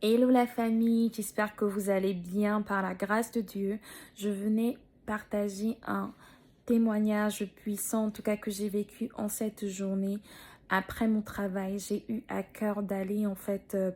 Hello la famille, j'espère que vous allez bien par la grâce de Dieu. Je venais partager un témoignage puissant, en tout cas que j'ai vécu en cette journée. Après mon travail, j'ai eu à cœur d'aller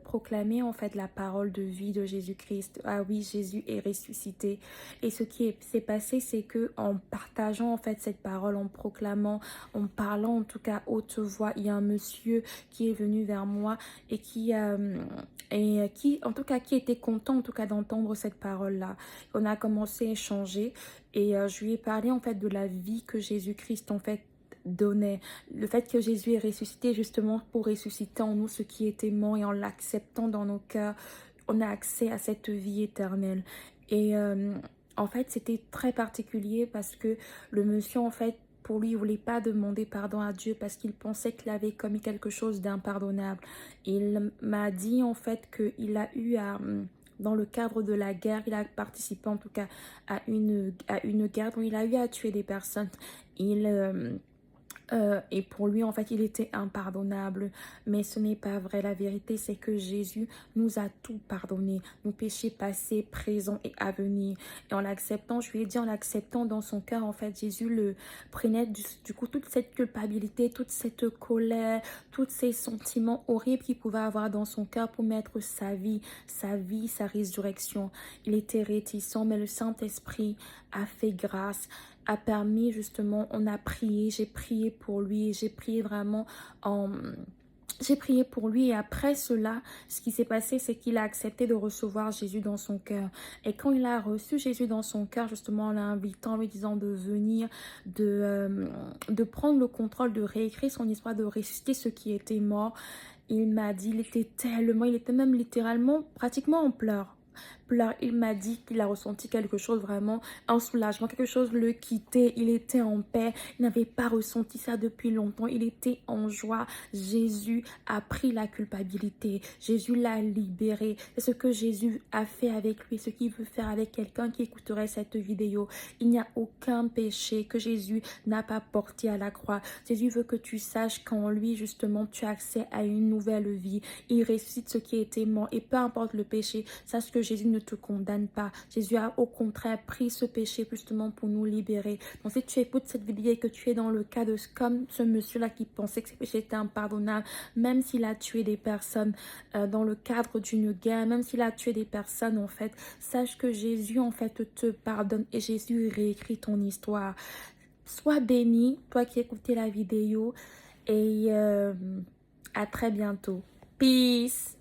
proclamer la parole de vie de Jésus-Christ. Ah oui, Jésus est ressuscité. Et ce qui s'est passé, c'est que en partageant cette parole, en proclamant, en parlant en tout cas haute voix, il y a un monsieur qui est venu vers moi et qui en tout cas qui était content en tout cas d'entendre cette parole là. On a commencé à échanger et je lui ai parlé de la vie que Jésus-Christ donnait, le fait que Jésus est ressuscité justement pour ressusciter en nous ce qui était mort, et en l'acceptant dans nos cœurs on a accès à cette vie éternelle. Et c'était très particulier parce que le monsieur pour lui, il voulait pas demander pardon à Dieu parce qu'il pensait qu'il avait commis quelque chose d'impardonnable. Il m'a dit qu'il a eu dans le cadre de la guerre, il a participé en tout cas à une guerre dont il a eu à tuer des personnes. Et pour lui, il était impardonnable. Mais ce n'est pas vrai. La vérité, c'est que Jésus nous a tout pardonné. Nos péchés passés, présents et à venir. Et en l'acceptant, je lui ai dit, en l'acceptant dans son cœur, Jésus le prenait du coup toute cette culpabilité, toute cette colère, tous ces sentiments horribles qu'il pouvait avoir dans son cœur pour mettre sa vie, sa résurrection. Il était réticent, mais le Saint-Esprit a fait grâce, a permis justement, on a prié, j'ai prié pour lui, j'ai prié vraiment en... J'ai prié pour lui, et après cela, ce qui s'est passé, c'est qu'il a accepté de recevoir Jésus dans son cœur. Et quand il a reçu Jésus dans son cœur, justement, en l'invitant, en lui disant de venir, de prendre le contrôle, de réécrire son histoire, de ressusciter ce qui était mort, il m'a dit, il était même littéralement, pratiquement en pleurs. Il m'a dit qu'il a ressenti quelque chose, vraiment un soulagement, quelque chose le quittait, il était en paix, il n'avait pas ressenti ça depuis longtemps, il était en joie. Jésus a pris la culpabilité, Jésus l'a libéré. C'est ce que Jésus a fait avec lui, ce qu'il veut faire avec quelqu'un qui écouterait cette vidéo. Il n'y a aucun péché que Jésus n'a pas porté à la croix. Jésus veut que tu saches qu'en lui, justement, tu as accès à une nouvelle vie. Il ressuscite ce qui était mort, et peu importe le péché, sache que Jésus ne te condamne pas. Jésus a au contraire pris ce péché justement pour nous libérer. Donc si tu écoutes cette vidéo et que tu es dans le cas de comme ce monsieur-là qui pensait que ses péchés étaient impardonnables, même s'il a tué des personnes dans le cadre d'une guerre, même s'il a tué des personnes sache que Jésus te pardonne, et Jésus réécrit ton histoire. Sois béni, toi qui écoutais la vidéo, et à très bientôt. Peace!